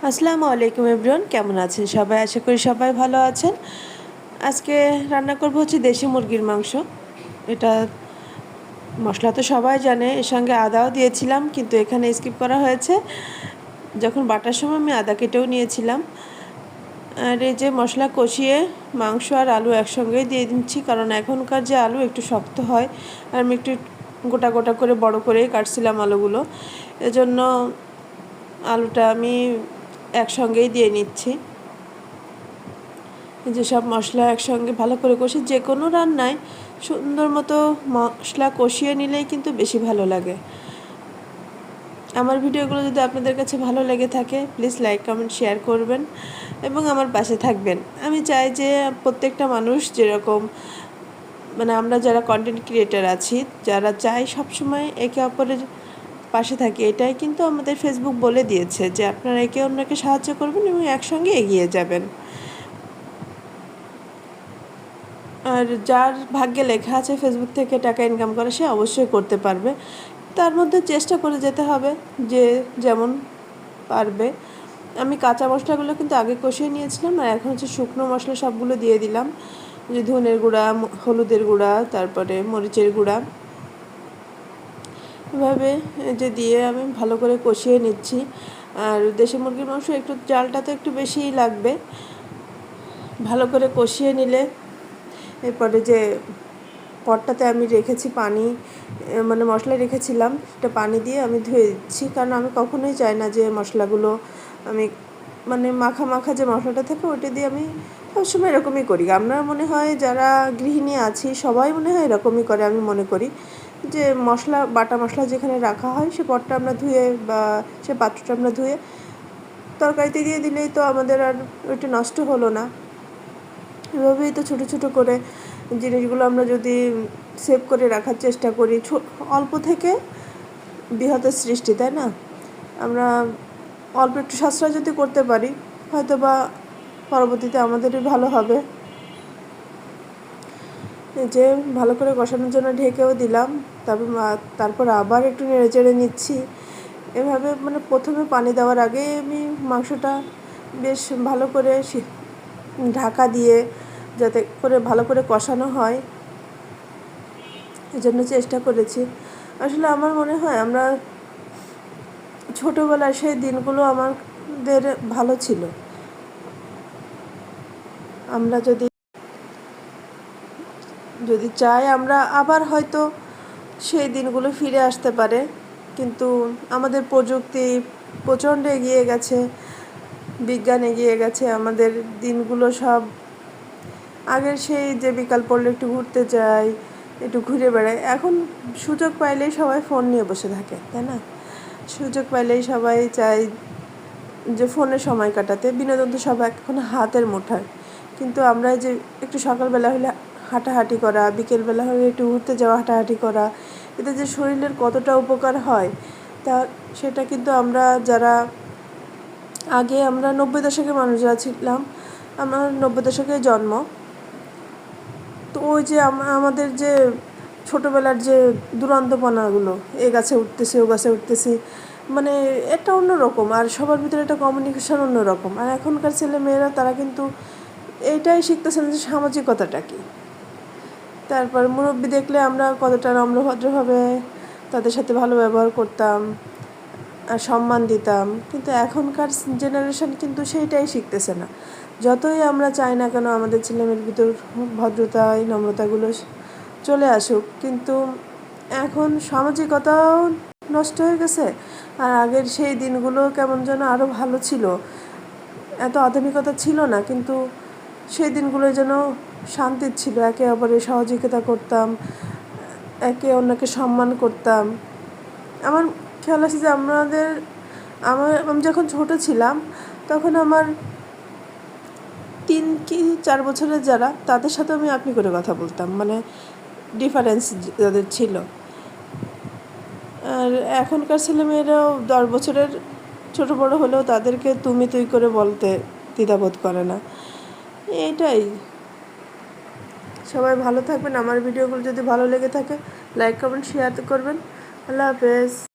আসসালামু আলাইকুম এভরিওয়ান, কেমন আছেন সবাই? আশা করি সবাই ভালো আছেন। আজকে রান্না করব হচ্ছে দেশি মুরগির মাংস। এটা মশলা তো সবাই জানে, এর সঙ্গে আদাও দিয়েছিলাম, কিন্তু এখানে স্কিপ করা হয়েছে। যখন বাটার সময় আমি আদা কেটেও নিয়েছিলাম। আর এই যে মশলা কষিয়ে মাংস আর আলু একসঙ্গেই দিয়ে দিচ্ছি, কারণ এখনকার যে আলু একটু শক্ত হয়, আর আমি একটু গোটা গোটা করে বড় করেই কাটছিলাম আলুগুলো, এজন্য আলুটা আমি একসঙ্গেই দিয়ে নিচ্ছি। যে সব মশলা একসঙ্গে ভালো করে কষি, যে কোনো রান্নায় সুন্দর মতো মশলা কষিয়ে নিলেই কিন্তু বেশি ভালো লাগে। আমার ভিডিওগুলো যদি আপনাদের কাছে ভালো লেগে থাকে, প্লিজ লাইক কমেন্ট শেয়ার করবেন এবং আমার পাশে থাকবেন। আমি চাই যে প্রত্যেকটা মানুষ যেরকম, মানে আমরা যারা কন্টেন্ট ক্রিয়েটার আছি, যারা চাই সবসময় একে অপরের পাশে থাকি, এটাই কিন্তু আমাদের ফেসবুক বলে দিয়েছে যে আপনারা একে অন্যকে সাহায্য করবেন এবং একসঙ্গে এগিয়ে যাবেন। আর যার ভাগ্যে লেখা আছে ফেসবুক থেকে টাকা ইনকাম করা, সে অবশ্যই করতে পারবে। তার মধ্যে চেষ্টা করে যেতে হবে, যে যেমন পারবে। আমি কাঁচা মশলাগুলো কিন্তু আগে কষিয়ে নিয়েছিলাম, আর এখন হচ্ছে শুকনো মশলা সবগুলো দিয়ে দিলাম। যে ধনের গুঁড়া, হলুদের গুঁড়া, তারপরে মরিচের গুঁড়া, এভাবে যে দিয়ে আমি ভালো করে কষিয়ে নিচ্ছি। আর দেশি মুরগির মাংস একটু জালটা তো একটু বেশিই লাগবে। ভালো করে কষিয়ে নিলে এরপরে যে পটটাতে আমি রেখেছি পানি, মানে মশলা রেখেছিলাম, সেটা পানি দিয়ে আমি ধুয়ে দিচ্ছি, কারণ আমি কখনোই চাই না যে মশলাগুলো আমি, মানে মাখা মাখা যে মশলাটা থাকে ওইটা দিয়ে আমি সবসময় এরকমই করি। আমরা মনে হয় যারা গৃহিণী আছি সবাই মনে হয় এরকমই করে। আমি মনে করি যে মশলা, বাটা মশলা যেখানে রাখা হয় সে পটটা আমরা ধুয়ে, বা সে পাত্রটা আমরা ধুয়ে তরকারিতে দিয়ে দিলেই তো আমাদের আর ওইটা নষ্ট হলো না। এভাবেই তো ছোটো ছোটো করে জিনিসগুলো আমরা যদি সেভ করে রাখার চেষ্টা করি, অল্প থেকে বৃহতের সৃষ্টি, তাই না? আমরা অল্প একটু সাশ্রয় যদি করতে পারি, হয়তো বা পরবর্তীতে আমাদেরই ভালো হবে। যে ভালো করে কষানোর জন্য ঢেকেও দিলাম, তারপর আবার একটু নেড়ে চেড়ে নিচ্ছি। এভাবে মানে প্রথমে পানি দেওয়ার আগে আমি মাংসটা বেশ ভালো করে ঢাকা দিয়ে যাতে করে ভালো করে কষানো হয়, এজন্য চেষ্টা করেছি। আসলে আমার মনে হয় আমরা ছোটোবেলায় সেই দিনগুলো আমাদের ভালো ছিল। আমরা যদি চাই, আমরা আবার হয়তো সেই দিনগুলো ফিরে আসতে পারে, কিন্তু আমাদের প্রযুক্তি প্রচণ্ড এগিয়ে গেছে, বিজ্ঞান এগিয়ে গেছে, আমাদের দিনগুলো সব আগের সেই যে বিকাল পড়লে একটু ঘুরতে যাই, একটু ঘুরে বেড়াই, এখন সুযোগ পাইলেই সবাই ফোন নিয়ে বসে থাকে, তাই না? সুযোগ পাইলেই সবাই চায় যে ফোনে সময় কাটাতে। বিনোদন তো সব এখন হাতের মুঠায়, কিন্তু আমরা যে একটু সকালবেলা হলে হাঁটাহাঁটি করা, বিকেলবেলা হলে একটু ঘুরতে যাওয়া, হাঁটাহাঁটি করা, এতে যে শরীরের কতটা উপকার হয় তা সেটা কিন্তু আমরা যারা আগে, আমরা 90 দশকের মানুষ যারা ছিলাম, আমার 90 দশকে জন্ম, তো ওই যে আমাদের যে ছোটোবেলার যে দুরন্তপনাগুলো, এ গাছে উঠতেছি ও গাছে উঠতেছি, মানে এটা অন্যরকম, আর সবার ভিতরে একটা কমিউনিকেশন অন্যরকম। আর এখনকার ছেলে মেয়েরা তারা কিন্তু এইটাই শিখতেছেন যে সামাজিকতাটা কী। তারপর মুরব্বি দেখলে আমরা কতটা নম্রভদ্রভাবে তাদের সাথে ভালো ব্যবহার করতাম আর সম্মান দিতাম, কিন্তু এখনকার জেনারেশন কিন্তু সেইটাই শিখতেছে না। যতই আমরা চাই না কেন আমাদের ছেলেমেয়ের ভিতর ভদ্রতা, এই নম্রতাগুলো চলে আসুক, কিন্তু এখন সামাজিকতাও নষ্ট হয়ে গেছে। আর আগের সেই দিনগুলো কেমন যেন আরও ভালো ছিল, এত আধুনিকতা ছিল না, কিন্তু সেই দিনগুলো যেন শান্তির ছিল। একে অপরের সহযোগিতা করতাম, একে অন্যকে সম্মান করতাম। আমার খেয়াল আছে যে আমি যখন ছোটো ছিলাম, তখন আমার 3 কি 4 বছরের যারা, তাদের সাথে আমি আপনি করে কথা বলতাম, মানে ডিফারেন্স যাদের ছিল। আর এখনকার ছেলেমেয়েরাও 10 বছরের ছোটো বড়ো হলেও তাদেরকে তুমি তুই করে বলতে দ্বিধাবোধ করে না। এইটাই। সবাই ভালো থাকবেন। আমার ভিডিওগুলো যদি ভালো লেগে থাকে, লাইক কমেন্ট শেয়ার করবেন। আল্লাহ হাফেজ।